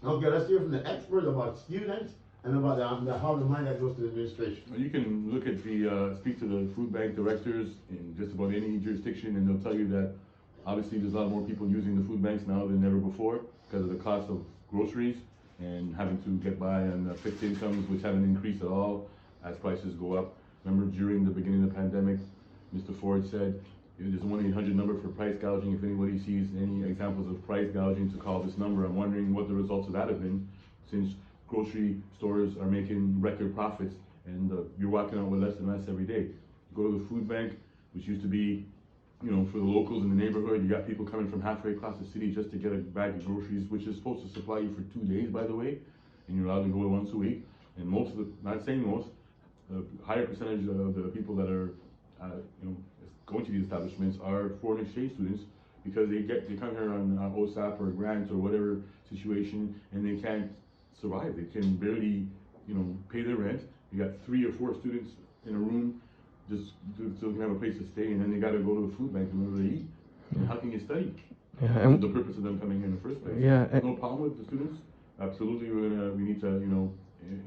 Okay, let's hear from the expert about students and about how the money that goes to the administration. You can look at speak to the food bank directors in just about any jurisdiction, and they'll tell you that obviously there's a lot more people using the food banks now than ever before because of the cost of groceries and having to get by on fixed incomes, which haven't increased at all as prices go up. Remember during the beginning of the pandemic, Mr. Ford said, there's a 1-800 number for price gouging. If anybody sees any examples of price gouging, to call this number. I'm wondering what the results of that have been, since grocery stores are making record profits and you're walking out with less and less every day. You go to the food bank, which used to be, for the locals in the neighborhood. You got people coming from halfway across the city just to get a bag of groceries, which is supposed to supply you for 2 days, by the way, and you're allowed to go once a week. And most of the, not saying most, a higher percentage of the people that are, going to these establishments are foreign exchange students because they come here on OSAP or grant or whatever situation, and they can't survive. They can barely, pay their rent. You got 3 or 4 students in a room just so they can have a place to stay, and then they got to go to the food bank in order to eat. And how can you study? Yeah, and the purpose of them coming here in the first place. Yeah, no problem with the students. Absolutely, we need to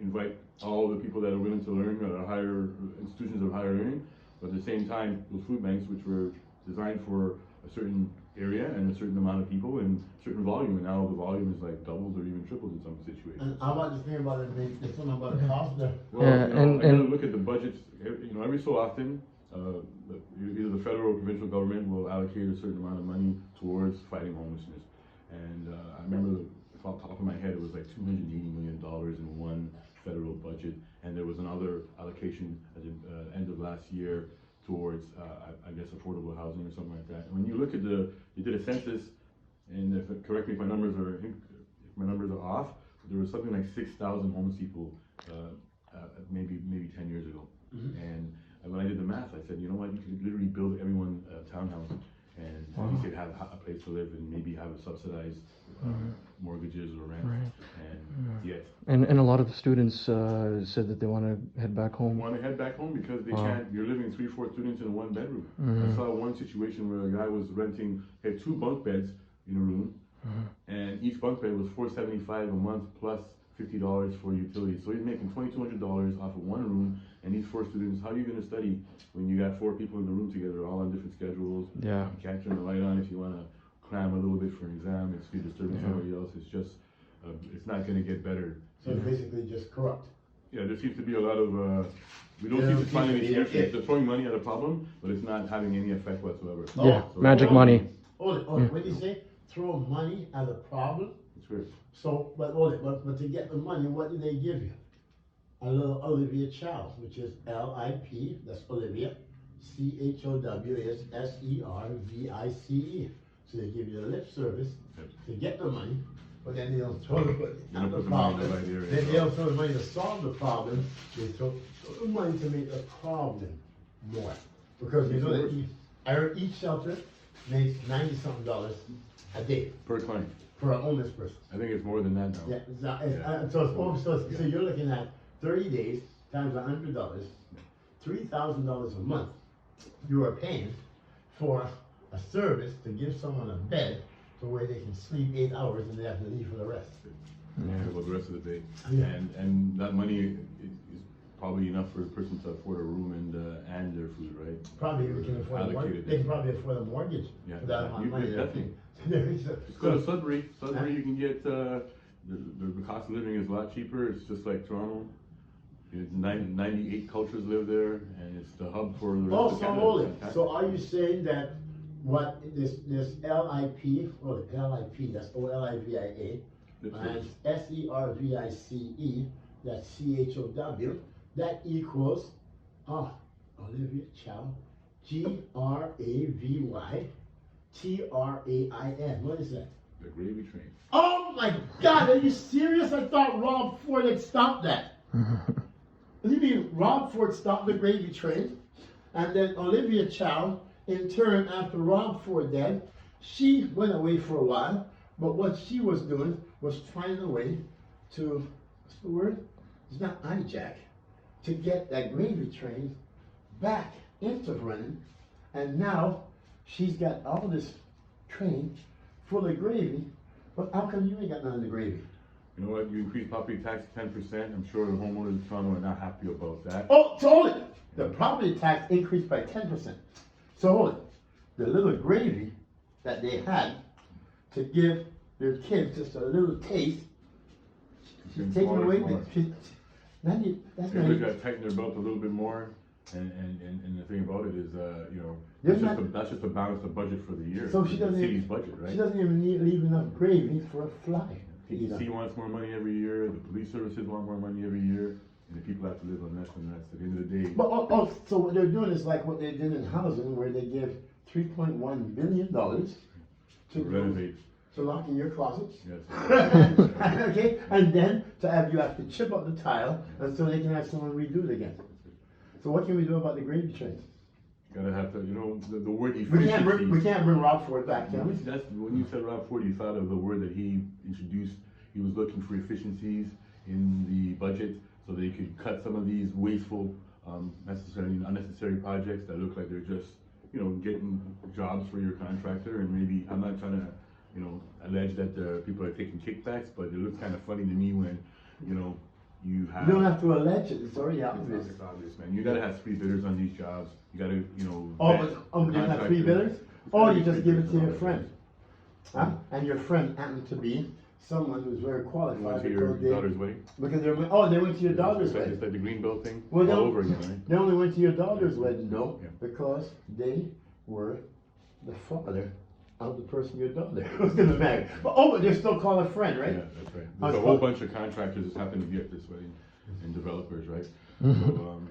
invite all the people that are willing to learn at higher institutions of higher learning. But at the same time, those food banks, which were designed for a certain area and a certain amount of people and certain volume, and now the volume is like doubled or even tripled in some situations. And how about this thing about it? There's something about the cost there. Well, Yeah, I gotta look at the budgets. Every so often, either the federal or provincial government will allocate a certain amount of money towards fighting homelessness. And I remember, off the top of my head, it was like $280 million in one federal budget, and there was another allocation at the end of last year towards, I guess, affordable housing or something like that. And when you look at they did a census, and correct me if my numbers are off, there was something like 6,000 homeless people maybe 10 years ago. Mm-hmm. And when I did the math, I said, you know what, you could literally build everyone a townhouse, and at least they'd have a place to live and maybe have a subsidized mortgages or rent. Right. And yet, And a lot of students said that they want to head back home. want to head back home because they can't. You're living 3-4 students in one bedroom. Mm-hmm. I saw one situation where a guy was renting, had 2 bunk beds in a room, and each bunk bed was $475 a month plus $50 for utilities. So he's making $2,200 off of one room, and these 4 students. How are you going to study when you got 4 people in the room together, all on different schedules? Yeah. You can't turn the light on if you want to cram a little bit for an exam. It's disturbing somebody else. It's just, it's not going to get better. So it's basically just corrupt. Yeah, there seems to be a lot of, we don't seem to find any solutions. They're throwing money at a problem, but it's not having any effect whatsoever. Yeah, So magic money. Hold it. What do you say? Throw money at a problem? It's weird. So, but but to get the money, what do they give you? A little Olivia Chow, which is LIP, that's Olivia, CHOWSSERVICE. So they give you a lip service to get the money, but then they don't throw the money at the problem. They don't throw the money to solve the problem. They throw the money to make the problem more. Because you know that each shelter makes $90-something a day Per client. for a homeless person. I think it's more than that now. Yeah, so you're looking at 30 days times $100, $3,000 a month. You are paying for a service to give someone a bed to where they can sleep 8 hours and they have to leave for the rest. For the rest of the day. Yeah. And that money is probably enough for a person to afford a room and their food, right? Probably they can afford a mortgage. They can probably afford a mortgage for that amount of money. Definitely. Just go to Sudbury. Sudbury, you can get the cost of living is a lot cheaper. It's just like Toronto. 98 cultures live there, and it's the hub for the rest of Canada. Hold it. So are you saying that what this LIP, or the LIP, that's OLIVIA, and SERVICE, that's CHOW, that equals Olivia Chow, GRAVY TRAIN. What is that? The gravy train. Oh my God, are you serious? I thought Rob Ford had stopped that. What do you mean Rob Ford stopped the gravy train? And then Olivia Chow, in turn, after Rob Ford died, she went away for a while, but what she was doing was finding a way to, what's the word? It's not hijack, to get that gravy train back into running, and now she's got all this train full of gravy, but how come you ain't got none of the gravy? You know what, you increase property tax 10%, I'm sure the homeowners in Toronto are not happy about that. Oh, so hold it. The property tax increased by 10%. So hold it. The little gravy that they had to give their kids just a little taste, she's Getting taking smaller away. and smaller. That's Everybody's not. got to tighten their belt a little bit more, and the thing about it is, you know, There's that's just to balance the budget for the year. So she the doesn't city's even- budget, right? She doesn't even leave enough gravy for a fly. to eat on. PTC wants more money every year, the police services want more money every year, and the people have to live on less and less. At the end of the day, But so what they're doing is like what they did in housing, where they give $3.1 billion to renovate, to lock in your closets. yes. Okay, and then you have to chip up the tile, and so they can have someone redo it again. So what can we do about the gravy train? Gotta have to, you know, the word We can't efficiency. bring Rob Ford back, can we? That's, when you said Rob Ford, you thought of the word that he introduced. He was looking for efficiencies in the budget so they could cut some of these wasteful, unnecessary projects that look like they're just, you know, getting jobs for your contractor. And maybe, I'm not trying to, you know, allege that the people are taking kickbacks, but it looks kind of funny to me when, you know, you have. You don't have to allege it, it's already obvious. It's obvious, man. You gotta have 3 bidders on these jobs. You gotta, you know. Oh, vet but you have 3 contractors. bidders? Or you just give it to your friend? Huh? And your friend happened to be someone who's very Went qualified to your because daughter's wedding. they went to your daughter's It's like wedding. the Greenbelt thing Well, all no. over again, right? They only went to your daughter's wedding, though, Yeah. because they were the father of the person your daughter was gonna marry. But they're still called a friend, right? Yeah, that's right. I There's a was whole fun- bunch of contractors that happen to be at this wedding and developers, right?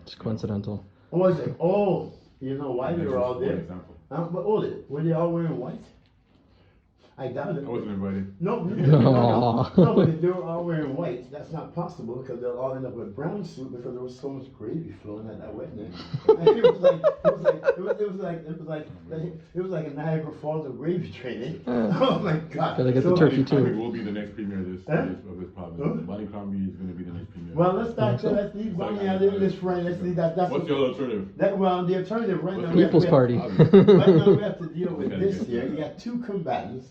It's coincidental. What was it? Oh, you know why they were all For there? example. But were they all wearing white? I doubt it. I wasn't invited. No, but if they were all wearing white, that's not possible because they'll all end up with brown suit because there was so much gravy flowing at that wedding. And it was like a Niagara Falls of gravy training. Oh my God! Gotta get the turkey Bonnie too. Crombie will be the next premier of this province. Huh? Bonnie Crombie is gonna be the next premier. Well, let's back to so? let's leave Bonnie out of this friend. Let's leave that. That's What's the other alternative? that. Well, the alternative right now. People's Party. Right now we have to deal with this here. You got 2 combatants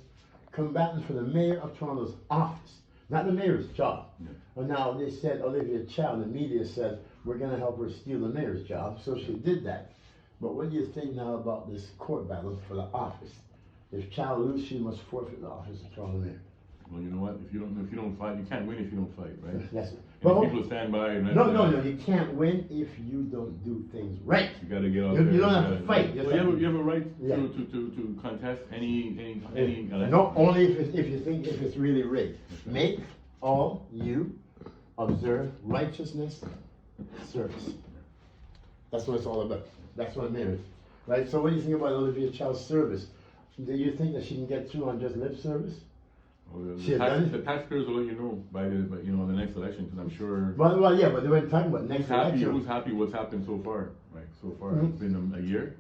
for the mayor of Toronto's office, not the mayor's job. Well, now they said Olivia Chow, the media said, we're gonna help her steal the mayor's job, so she did that. But what do you think now about this court battle for the office? If Chow loses, she must forfeit the office of Toronto mayor. Well, you know what? If you don't fight, you can't win if you don't fight, right? Yes. And But if people stand by and no, you can't win if you don't do things right. You gotta get out You- there. you don't have gotta- to fight. Well, you have a right Yeah. to contest any election. No, only if you think if it's really rigged. Make all you observe righteousness service. That's what it's all about. That's what mayor is, right? So what do you think about Olivia Chow's service? Do you think that she can get through on just lip service? Well, She had done it? the taxpayers will let you know by the next election, because I'm sure. Well, yeah, but they weren't talking about next Who's happy? election. Who's happy? What's happened so far? Like so far, Mhm. it's been a year.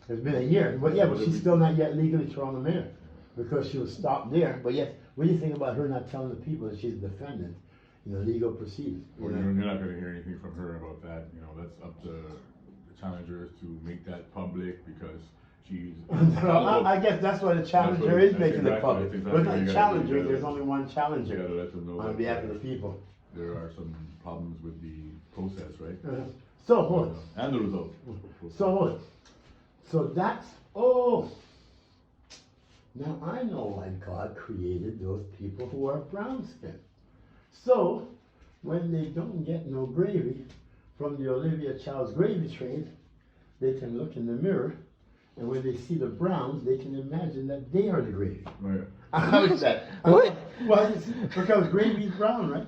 It's been a year, but yeah, but she's still not yet legally Toronto mayor because she was stopped there. But yet, what do you think about her not telling the people that she's a defendant in a legal proceeding? Well, you're not going to hear anything from her about that. You know, that's up to the challengers to make that public because she's. I guess that's why the challenger is that's making it exactly- public. that's exactly But what not you gotta challenger, do. there's only one You challenger got to let them know on that, behalf of the people. there are some problems with the process, right? So hold it. And the result. So hold it. So that's now I know why God created those people who are brown skinned. So when they don't get no gravy from the Olivia Chow's gravy train, they can look in the mirror, and when they see the browns, they can imagine that they are the gravy. Oh, yeah. How is that? What? Well, it's because gravy's brown, right?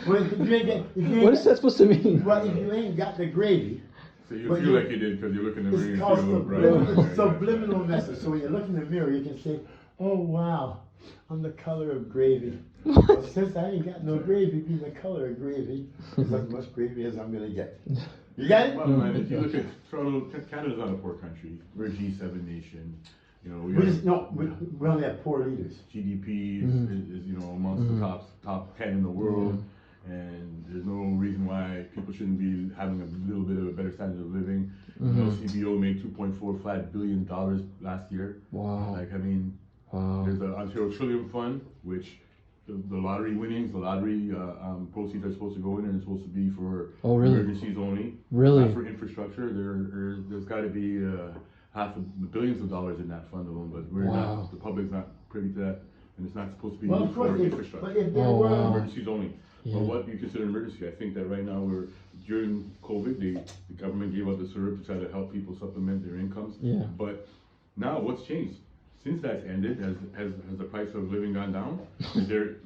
Well, if you ain't What is that supposed to mean? Well, if you ain't got the gravy, So you But feel you- like you did because you look in the mirror it's and called feel right. subliminal message. So when you look in the mirror, you can say, "Oh wow, I'm the color of gravy." Well, since I ain't got no gravy, being the color of gravy is as much gravy as I'm gonna get. You got it? Well, man, if you look at Toronto, Canada's not a poor country. We're a G7 nation. You know, We only have poor leaders. GDP is amongst the top 10 in the world, and there's no reason why people shouldn't be having a little bit of a better standard of living. You know, CBO made $2.45 billion last year. Wow. Like, I mean, Wow. there's the Ontario Trillium Fund, which the lottery winnings, the lottery proceeds are supposed to go in, and it's supposed to be for Oh, really? emergencies only. Really? Not for infrastructure. There's got to be half of the billions of dollars in that fund alone, but we're Wow. not. The public's not privy to that, and it's not supposed to be Well, used of course, for but infrastructure. if there Oh, were, wow. Emergencies only. Yeah. But what you consider an emergency, I think that right now during COVID, the government gave out the CERB to try to help people supplement their incomes. Yeah. But now what's changed? Since that's ended, has the price of living gone down? Are there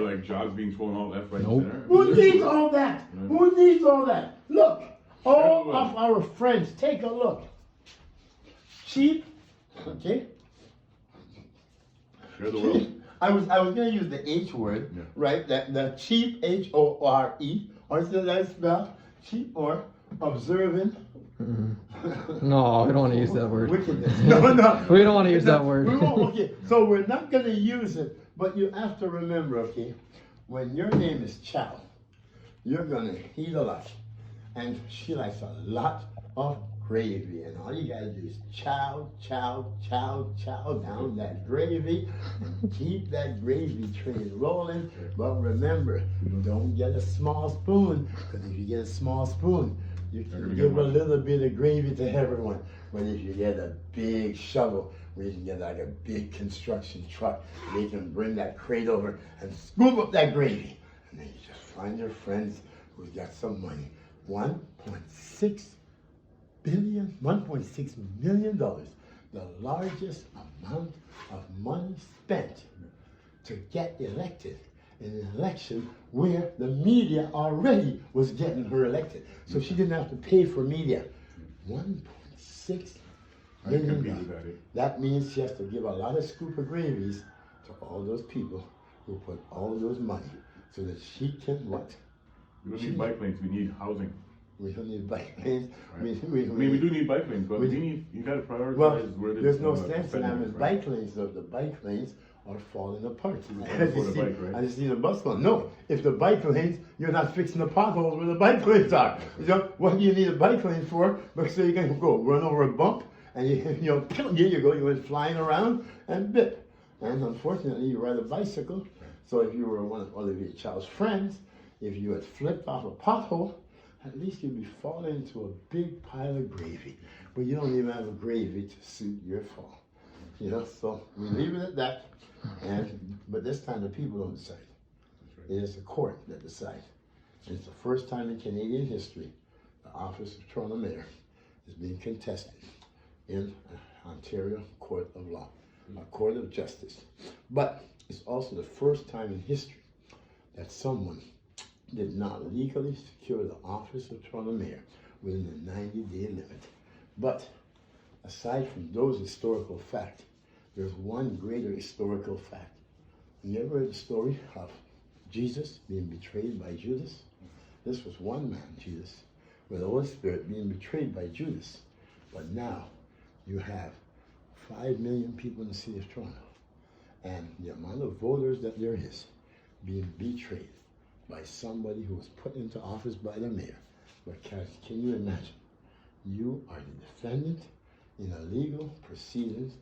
like jobs being thrown out left, right, Nope. and center? who needs all that? Who needs all that? Look, all Everyone. of our friends, take a look. Cheap, okay? Share the world. I was gonna use the H word, Yeah. right? That cheap, HORE, or is that spell? Cheap or observant. No, we don't want to use that word. Wickedness. No, no. We don't want to use that word. We won't, okay, so we're not gonna use it, but you have to remember, okay, when your name is Chow, you're gonna eat a lot. And she likes a lot of gravy, and all you gotta do is chow, chow, chow, chow down that gravy, and keep that gravy train rolling. But remember, don't get a small spoon, because if you get a small spoon, you You're can gonna give get a one. little bit of gravy to everyone. But if you get a big shovel, where you can get like a big construction truck, they can bring that crate over and scoop up that gravy. And then you just find your friends who's got some money. $1.6 million, the largest amount of money spent to get elected in an election where the media already was getting her elected. So she didn't have to pay for media. $1.6 I can million. compete with that. Eh? That means she has to give a lot of scoop of gravies to all those people who put all those money so that she can what? We don't need bike lanes. We need housing. We don't need bike lanes. Right. I mean, we do need bike lanes, but we- you got to prioritize Well, where there's no sense in spending having is, right? bike lanes, though. The bike lanes are falling apart. can't afford a bike, right? I just need a bus lane. No, if the bike lanes, you're not fixing the potholes where the bike lanes are. You know, what do you need a bike lane for? Because so you can go run over a bump, and here you go, you went flying around and bit. And unfortunately, you ride a bicycle. So if you were one of Olivier Child's friends, if you had flipped off a pothole, at least you'd be falling into a big pile of gravy. But you don't even have a gravy to suit your fall. You know, so we leave it at that. But this time the people don't decide. It is the court that decides. And it's the first time in Canadian history the office of Toronto Mayor is being contested in Ontario Court of Law, a court of justice. But it's also the first time in history that someone did not legally secure the office of Toronto Mayor within the 90-day limit. But aside from those historical facts, there's one greater historical fact. You ever heard the story of Jesus being betrayed by Judas? This was one man, Jesus, with the Holy Spirit being betrayed by Judas. But now you have 5 million people in the city of Toronto, and the amount of voters that there is being betrayed by somebody who was put into office by the mayor. But can you imagine? You are the defendant in a legal proceedings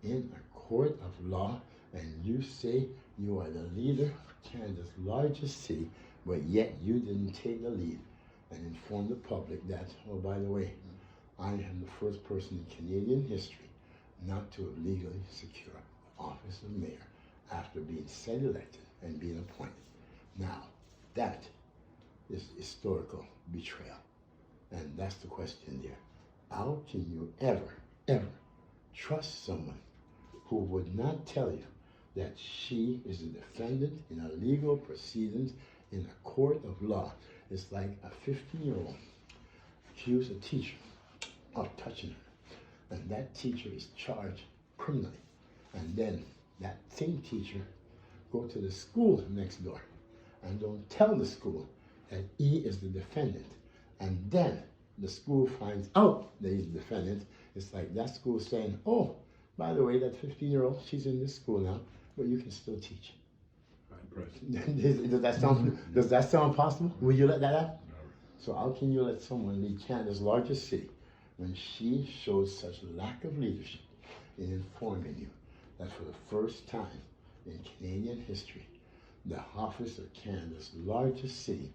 in a court of law, and you say you are the leader of Canada's largest city, but yet you didn't take the lead and inform the public that, oh, by the way, I am the first person in Canadian history not to have legally secured the office of mayor after being said elected and being appointed. Now, that is historical betrayal. And that's the question there. How can you ever trust someone who would not tell you that she is a defendant in a legal proceedings in a court of law? It's like a 15-year-old accused a teacher of touching her, and that teacher is charged criminally. And then that same teacher go to the school next door and don't tell the school that he is the defendant. And then the school finds out that he's the defendant. It's like that school saying, oh, by the way, that 15-year-old, she's in this school now, but you can still teach. Does that sound possible? Will you let that happen? So how can you let someone lead Canada's largest city when she shows such lack of leadership in informing you that for the first time in Canadian history, the office of Canada's largest city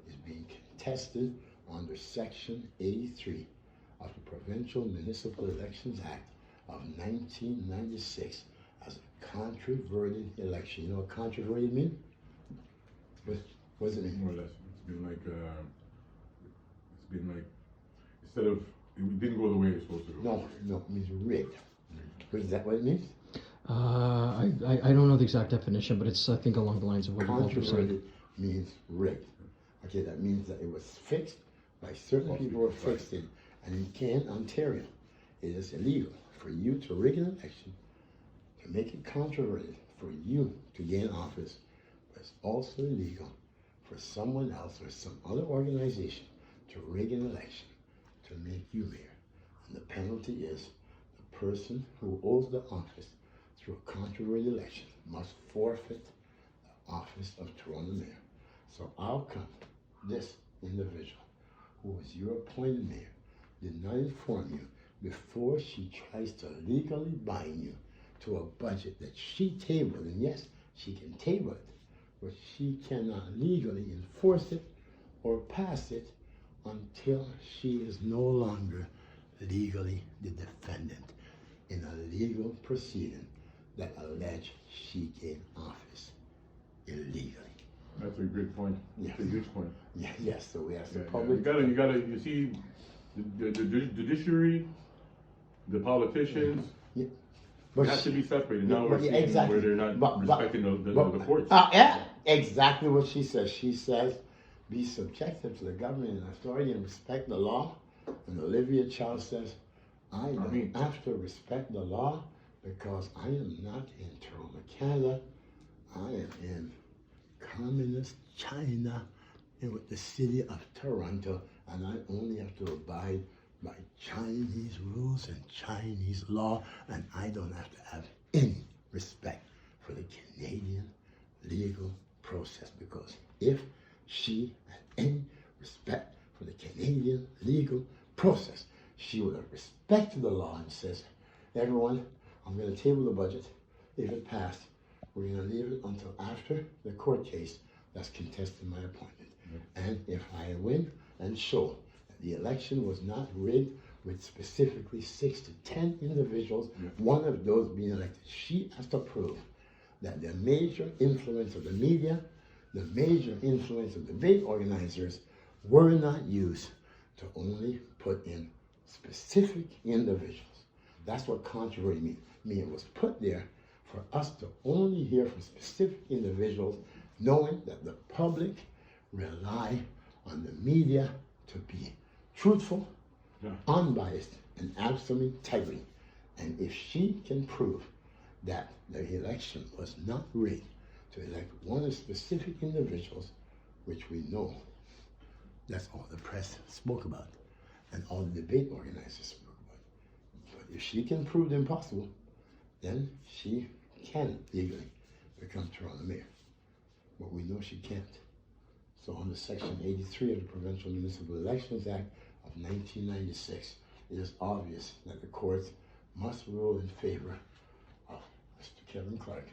is being contested under Section 83 of the Provincial Municipal Elections Act of 1996 as a controverted election. You know what controverted means? What does it mean? More or less. It's been like, instead of, it didn't go the way it was supposed to go. No, it means rigged. Is that what it means? I don't know the exact definition, but it's, I think, along the lines of what Walter said. Controverted means rigged. Okay, that means that it was fixed by certain people who fixed it. And in Canada, Ontario, it is illegal for you to rig an election, to make it controverted, for you to gain office, but it's also illegal for someone else or some other organization to rig an election to make you mayor. And the penalty is the person who holds the office through a controversial election must forfeit the office of Toronto mayor. So how come this individual, who was your appointed mayor, did not inform you before she tries to legally bind you to a budget that she tabled? And yes, she can table it, but she cannot legally enforce it or pass it until she is no longer legally the defendant in a legal proceeding that allege she gained office illegally. That's a great point. Yeah. It's a huge point. Yeah, yes, so we ask the Yeah, public. you see, the judiciary, the politicians, But it has to be separated. Now but we're seeing exactly. where they're not respecting the courts. Yeah, exactly what she says. She says, be subjective to the government and authority and respect the law. And Olivia Chow says, I don't have to respect the law because I am not in Toronto, Canada. I am in communist China and with the city of Toronto, and I only have to abide by Chinese rules and Chinese law, and I don't have to have any respect for the Canadian legal process, because if she had any respect for the Canadian legal process, she would have respected the law and says, everyone, I'm going to table the budget. If it passed, we're going to leave it until after the court case that's contesting my appointment. And if I win and show that the election was not rigged with specifically 6 to 10 individuals, one of those being elected, she has to prove that the major influence of the media, the major influence of debate organizers were not used to only put in specific individuals. That's what controversy means. I mean, it was put there for us to only hear from specific individuals, knowing that the public rely on the media to be truthful, unbiased, and absolute integrity. And if she can prove that the election was not rigged to elect one of specific individuals, which we know that's all the press spoke about and all the debate organizers spoke about. But if she can prove the impossible, then she can legally become Toronto mayor. But we know she can't. So under Section 83 of the Provincial Municipal Elections Act of 1996, it is obvious that the courts must rule in favor of Mr. Kevin Clark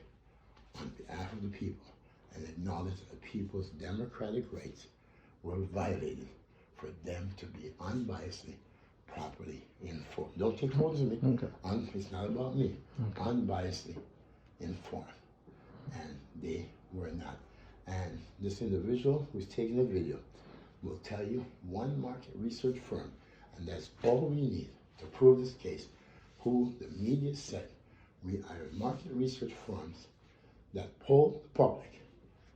on behalf of the people and acknowledge that the people's democratic rights were violated for them to be unbiasedly, properly informed. Don't take photos of me. Okay. It's not about me. Okay. Unbiasedly informed. And they were not. And this individual who's taking the video will tell you one market research firm, and that's all we need to prove this case, who the media said we are market research firms that poll the public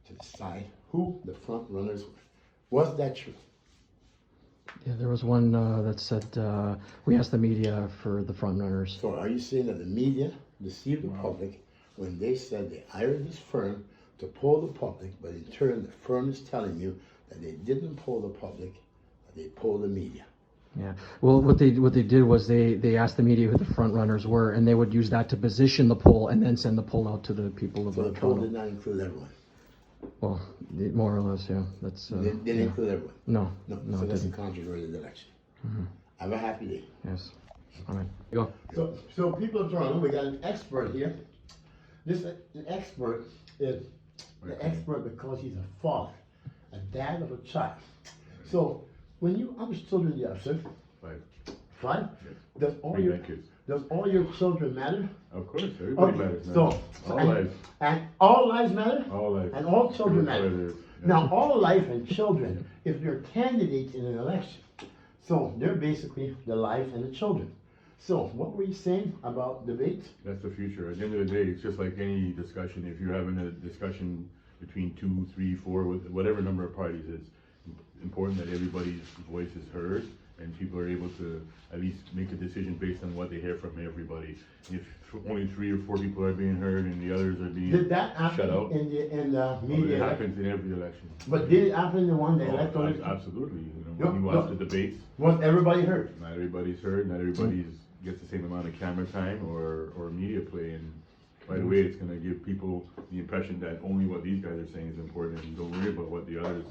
to decide who the front runners were. Was that true? Yeah, there was one that said we asked the media for the front runners. So are you saying that the media deceived the public when they said they hired this firm to poll the public, but in turn the firm is telling you that they didn't poll the public, that they polled the media? Yeah. Well, what they did was they asked the media who the front runners were, and they would use that to position the poll and then send the poll out to the people of So the poll Toronto. did not include everyone. Well, more or less, yeah. That's Didn't yeah. include everyone. No, So it that's a didn't. controversial election. Have a happy day. Yes. All right. Go. So people of Toronto, we got an expert here. This an expert is the Okay. expert because he's a father, a dad of a child. So when you, how much children do you have, sir? 5. 5? Yes. Does all 3 your grandkids. does all your children matter? Of course, everybody Okay, matters, man. so All and, lives. and all lives matter, All lives. and all children That's what matter. it is. Yeah. Now, all life and children, if they're candidates in an election, so they're basically the life and the children. So, what were you saying about debate? That's the future. At the end of the day, it's just like any discussion. If you're having a discussion between 2, 3, 4, whatever number of parties, it's important that everybody's voice is heard and people are able to at least make a decision based on what they hear from everybody. If only 3 or 4 people are being heard and the others are being Did that shut happen out, in the it media? happens in every election. But did it happen in the one they Oh, elected? absolutely. You know, No, when you no. watch the debates, Was everybody heard? not everybody's heard, not everybody gets the same amount of camera time or media play, and right away it's gonna give people the impression that only what these guys are saying is important, and don't worry about what the others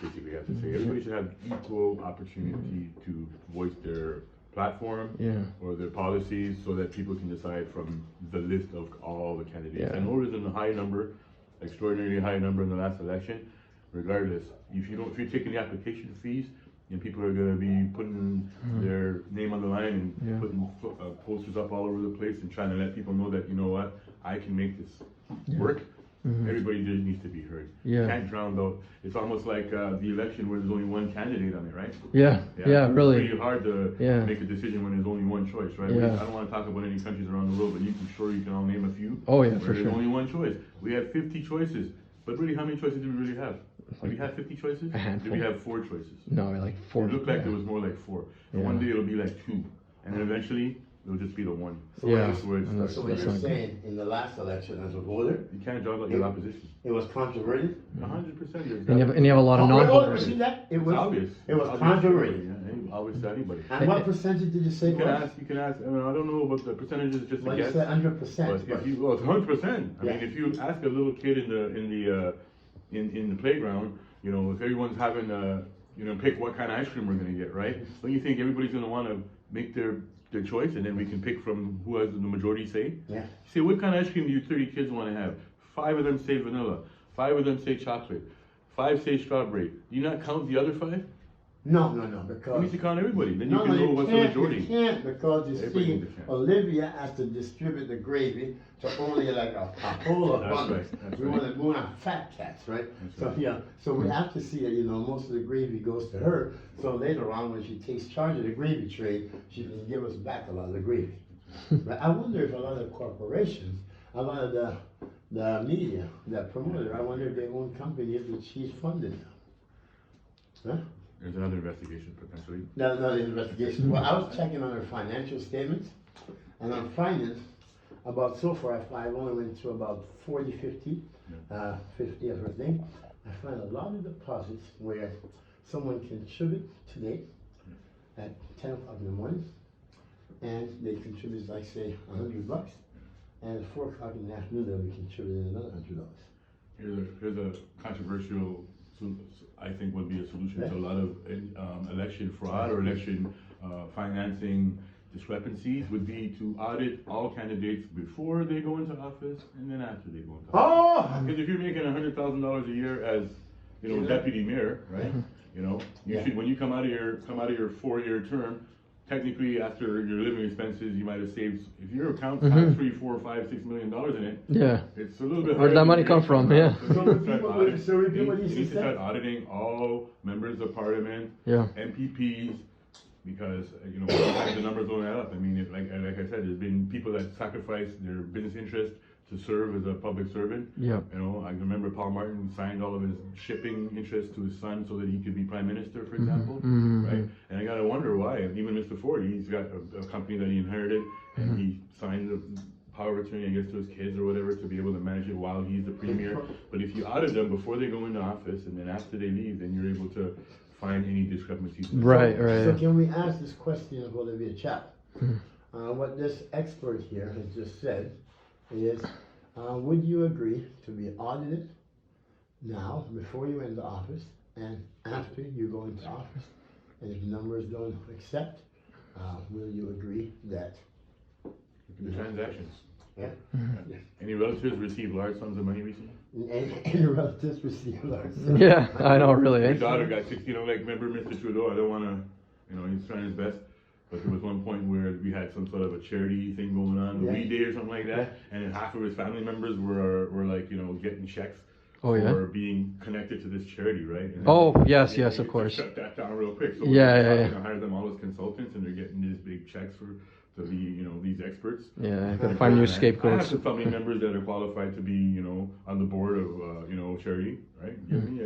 basically have to say. Everybody should have equal opportunity to voice their platform Yeah. or their policies so that people can decide from the list of all the candidates. Yeah. I know there's a high number, extraordinarily high number in the last election. Regardless, if you're taking the application fees, and people are gonna be putting their name on the line and Yeah. putting posters up all over the place and trying to let people know that, you know what, I can make this work. Everybody just needs to be heard. Yeah. You can't drown out. It's almost like the election where there's only one candidate on it, right? Yeah, yeah, It's really. pretty hard to Yeah. make a decision when there's only one choice, right? Yeah. I don't want to talk about any countries around the world, but you can all name a few. Oh, yeah, where for there's sure. only one choice. We have 50 choices, but really, how many choices do we really have? Do we have 50 choices? A handful. Do we have 4 choices? No, like 4. It looked like there was more like 4. And Yeah. one day it'll be like 2, and then eventually it'll just be the 1. So Yeah. That's where it And starts. So what That's you're not good. saying, in the last election as a voter, You can't drown out your opposition. it was controversial? 100%. And you have a lot of Oh, non-voters. see that? It It's was obvious. It was It's obvious to controversial. everybody, yeah. Obvious to anybody. And what percentage did you say You it can was? ask. You can ask. I mean, I don't know about the percentages. Just a Well, you guess. said 100%. But if you, well, it's 100%. I Yeah. mean, if you ask a little kid in the playground, you know, if everyone's having pick what kind of ice cream we're gonna get, right? Don't you think everybody's gonna want to make their choice, and then we can pick from who has the majority say? Yeah. Say, what kind of ice cream do you 30 kids want to have? 5 of them say vanilla. 5 of them say chocolate. 5 say strawberry. Do you not count the other 5? No, You because. need to count everybody. Then you No, can know what's the you majority. can't because you Everybody see, needs a chance. Olivia has to distribute the gravy to only like a whole of That's bundles. right, that's We right. want to go on fat cats, right? That's So right. yeah, so we have to see that most of the gravy goes to her. So later on, when she takes charge of the gravy tray, she can give us back a lot of the gravy. But I wonder if a lot of corporations, a lot of the media that promote it, I wonder if they own companies that she's funded now. Huh? There's another investigation potentially. No, the investigation. Well, I was checking on her financial statements, and on finance, about so far, I only went through about 40, 50, 50 of her thing. I find a lot of deposits where someone contribute today at 10 o'clock in the morning, and they contribute, like say, $100, and at 4 o'clock in the afternoon, they'll be contributing another $100. Here's a controversial, I think would be a solution to a lot of election fraud or election financing discrepancies would be to audit all candidates before they go into office and then after they go into office. Oh! Because if you're making $100,000 a year as, deputy mayor, right? You should, when you come out of your 4-year term, technically after your living expenses, you might have saved, if your account has $3, $4, $5, $6 million in it, Yeah. it's a little bit. Where did that money come from? Yeah. So you the people would- so the people need used to to start say- auditing all members of parliament, Yeah. MPPs, because sometimes the numbers don't add up. I mean, like I said, there's been people that sacrifice their business interest to serve as a public servant. Yeah. I remember Paul Martin signed all of his shipping interests to his son so that he could be prime minister, for example, right? And I gotta wonder why. And even Mr. Ford, he's got a company that he inherited, and he signed the power of attorney, I guess, to his kids or whatever to be able to manage it while he's the premier. But if you audit them before they go into office and then after they leave, then you're able to find any discrepancies. Right, So right. can we ask this question of Olivia Chap? What this expert here has just said is, would you agree to be audited now, before you enter office, and after you go into office? And if numbers don't accept, will you agree that The transactions. Yeah? Any relatives received large sums of money recently? Any relatives receive large Yeah, I know, really. My Eh? daughter got 60, like, remember Mr. Trudeau? I don't want to, he's trying his best. But there was one point where we had some sort of a charity thing going on, a Yeah. weed day or something like that, and then half of his family members were like, getting checks Oh, yeah? for being connected to this charity, right? And then Oh, yes, they yes, of just course. shut that down real quick. So Yeah, they're yeah, trying to hire them all as consultants, and they're getting these big checks to be, these experts. Yeah, gotta find new I have scapegoats. some family members that are qualified to be, on the board of, charity, right? Give me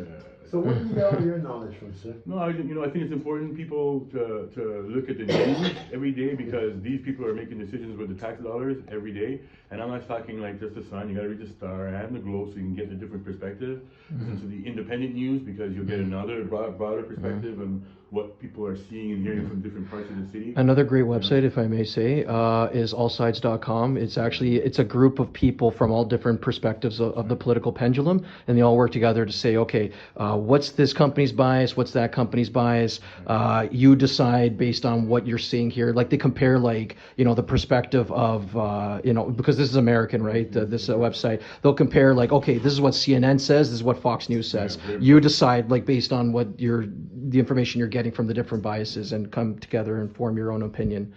So where do you get all your knowledge from, sir? No, I think it's important people to look at the news every day, because these people are making decisions with the tax dollars every day. And I'm not talking like just the Sun. You got to read the Star and the Globe so you can get a different perspective. Listen to the independent news, because you'll get another broader perspective on what people are seeing and hearing from different parts of the city. Another great website, if I may say, is allsides.com. It's a group of people from all different perspectives of the political pendulum, and they all work together to say, okay, what's this company's bias? What's that company's bias? You decide based on what you're seeing here. Like they compare, the perspective of, because this is American, right? This website, they'll compare like, okay, this is what CNN says, this is what Fox News says. You decide like based on what the information you're getting from the different biases, and come together and form your own opinion.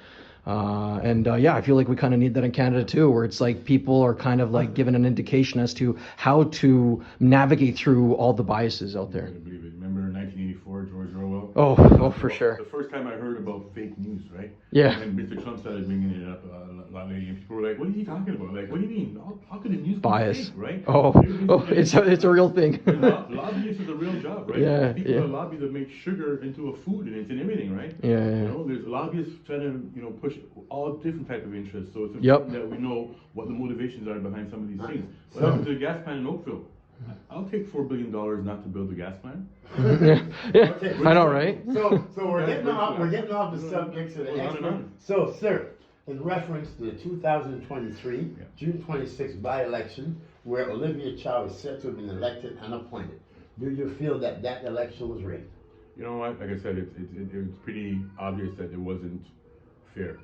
I feel like we kind of need that in Canada too, where it's like people are kind of like given an indication as to how to navigate through all the biases out there. I believe it. Remember 1984, George Orwell? Oh, for sure. The first time I heard about fake news, right? Yeah. And Mr. Trump started bringing it up a lot lately, and people were like, "What are you talking about? Like, what do you mean? How could the news Bias. be fake, right?" It's a real thing. Lobbyists is a real job, right? Yeah, People yeah. that lobby to make sugar into a food, and it's in everything, right? Yeah. There's lobbyists trying to, push all different type of interests. So it's Yep. important that we know what the motivations are behind some of these things. What happened to the gas plant in Oakville? I'll take $4 billion not to build the gas plant. Yeah. Okay. I know, right? So we're getting off the subjects of the Well, expert. on. So, sir, in reference to the 2023 Yeah. June 26th by-election, where Olivia Chow is said to have been elected and appointed, do you feel that election was rigged? You know what? Like I said, it's pretty obvious that it wasn't fair.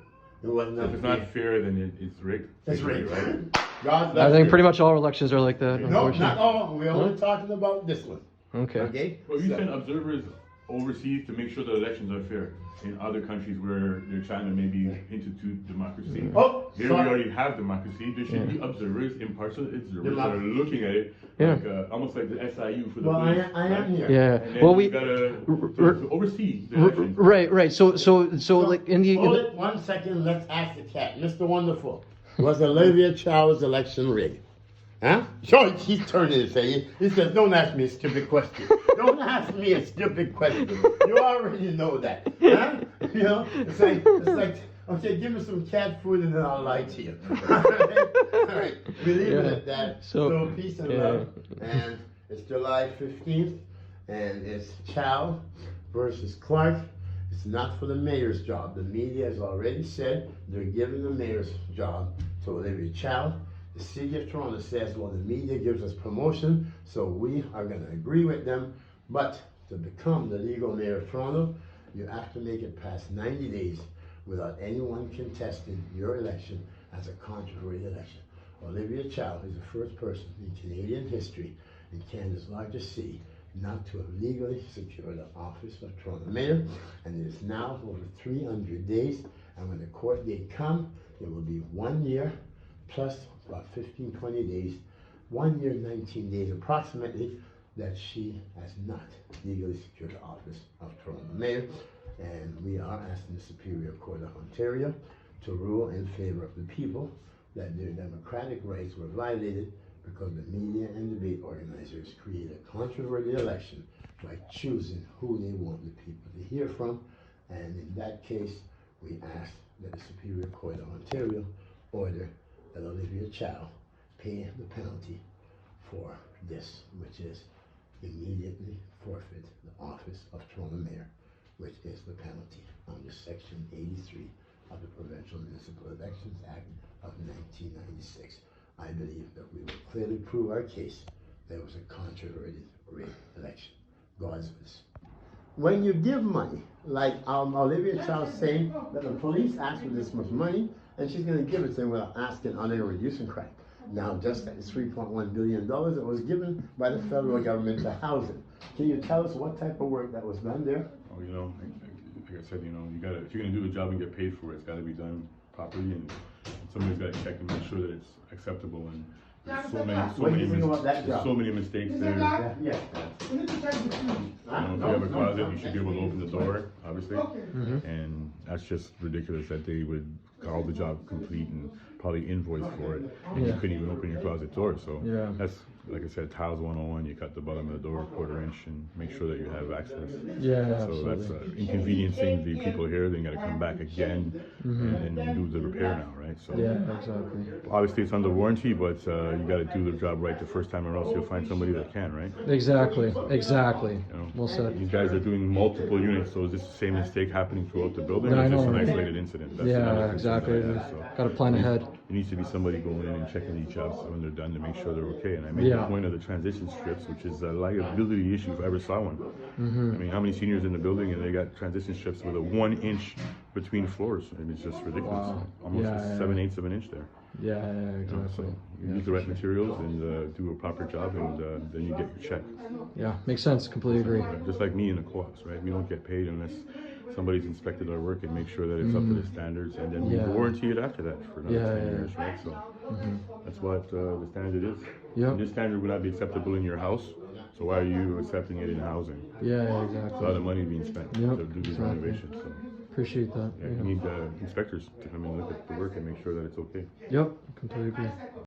It wasn't. If it's not fair, then it's rigged. It's rigged. right? God, I think pretty much all elections are like that, No, unfortunately. not all. We're only talking about this one. Okay. Okay. Well, you So- send observers overseas to make sure the elections are fair in other countries where they're trying to maybe institute democracy. Oh, Here sorry. we already have democracy. There should be observers, impartial observers that are looking at it, Yeah. like almost like the SIU for the Well, police. I am here. Yeah. And then Well, you gotta to oversee the elections. Right. So like in the. Hold it 1 second. Let's ask the cat, Mr. Wonderful. Was Olivia Chow's election rigged? Huh? Sure, he's turning his head. He says, "Don't ask me a stupid question. Don't ask me a stupid question. You already know that, huh? It's like, okay, give me some cat food and then I'll lie to you." All right, we leave it at that. So peace and love, and it's July 15th, and it's Chow versus Clark. It's not for the mayor's job. The media has already said they're giving the mayor's job to Olivia Chow. The city of Toronto says, well, the media gives us promotion, so we are going to agree with them. But to become the legal mayor of Toronto, you have to make it past 90 days without anyone contesting your election as a controversial election. Olivia Chow is the first person in Canadian history, in Canada's largest city, not to have legally secured the office of Toronto mayor, and it is now over 300 days, and when the court date comes, it will be 1 year plus about 20 days, 1 year, 19 days approximately, that she has not legally secured the office of Toronto mayor, and we are asking the Superior Court of Ontario to rule in favor of the people, that their democratic rights were violated because the media and debate organizers created a controversial election by choosing who they want the people to hear from, and in that case, we ask that the Superior Court of Ontario order that Olivia Chow pay the penalty for this, which is immediately forfeit the office of Toronto mayor, which is the penalty under Section 83 of the Provincial Municipal Elections Act of 1996. I believe that we will clearly prove our case there was a controversial rigged election. God's wills. When you give money, like Olivia Chow saying that the police asked for this much money, and she's gonna give it to him without asking, are they reducing crime? Now, just that it's $3.1 billion that was given by the federal government to house it. Can you tell us what type of work that was done there? Oh, you know, like I said, you know, you gotta, if you're gonna do the job and get paid for it, it's gotta be done properly, and somebody's gotta check and make sure that it's acceptable, and there's What do you think about that job? so many mistakes there. Yeah, yeah. You know, if you have a closet, you should be able to open the door, obviously. And that's just ridiculous that they would call the job complete and probably invoice for it. And you Yeah. couldn't even open your closet door. So Yeah. that's, like I said, tiles 101. You cut the bottom of the door 1/4 inch and make sure that you have access. Yeah, So that's absolutely. inconveniencing the people here. Then you gotta come back again and do the repair now, right? So Yeah, exactly. obviously it's under warranty, but you gotta do the job right the first time, or else you'll find somebody that can, right? Exactly, exactly. You know, Well said. These guys are doing multiple units, so is this the same mistake happening throughout the building, No, or I is this know, an right? isolated incident? That's another Yeah, concern exactly. I have, so. Got to plan ahead. There needs to be somebody going in and checking these jobs when they're done to make sure they're okay. And I made the Yeah. point of the transition strips, which is a liability issue if I ever saw one. Mm-hmm. I mean, how many seniors in the building and they got transition strips with a 1 inch between floors? I mean, it's just ridiculous. Wow. Almost Yeah, yeah. 7/8 of an inch there. Yeah, yeah, You know, exactly. so you Yeah, use the for right sure. materials and do a proper job, and then you get your check. Yeah, makes sense. Completely agree. Just like me in the co-ops, right? We don't get paid unless somebody's inspected our work and make sure that it's up to the standards, and then we Yeah. warranty it after that for another Yeah, 10 yeah, years, right? So that's what the standard is. Yep. And this standard would not be acceptable in your house, so why are you accepting it in housing? Yeah, yeah, It's a lot exactly. of money being spent Yep, to do these exactly. renovations. So Appreciate that. yeah, Yeah. you need inspectors to come in and look at the work and make sure that it's okay. Yep, completely agree.